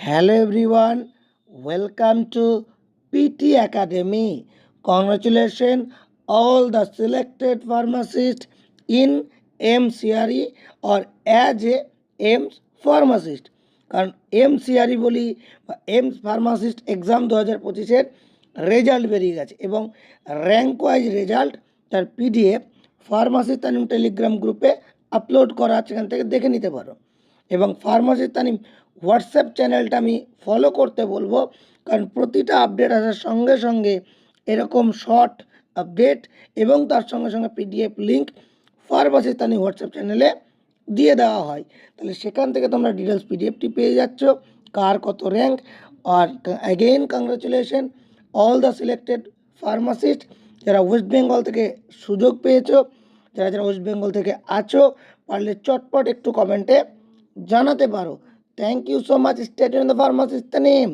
Hello everyone, welcome to PT Academy. Congratulations all the selected pharmacists in MCRE or as a AIMS pharmacist. কারণ MCRE বলি বা AIMS pharmacist exam 2025-এর result বেরিয়ে গেছে এবং rank wise result তার PDF pharmacy Tanim Telegram গ্রুপে upload করা আছে, এখান থেকে দেখে নিতে পারো। এবং ফার্মাসি তানিম হোয়াটসঅ্যাপ চ্যানেলটা আমি ফলো করতে বলবো, কারণ প্রতিটা আপডেট আসার সঙ্গে সঙ্গে এরকম শর্ট আপডেট এবং তার সঙ্গে সঙ্গে PDF link pharmacy Tanim WhatsApp চ্যানেলে দিয়ে দেওয়া হয়। তাহলে সেখান থেকে তোমরা ডিটেলস পিডিএফটি পেয়ে যাচ্ছ, কার কত র্যাঙ্ক। আর again congratulation all the selected pharmacist যারা ওয়েস্ট বেঙ্গল থেকে সুযোগ পেয়েছো, যারা যারা ওয়েস্ট বেঙ্গল থেকে আছো, পারলে চটপট একটু কমেন্টে জানাতে পারো। Thank you so much. Stay tune the pharmacist name.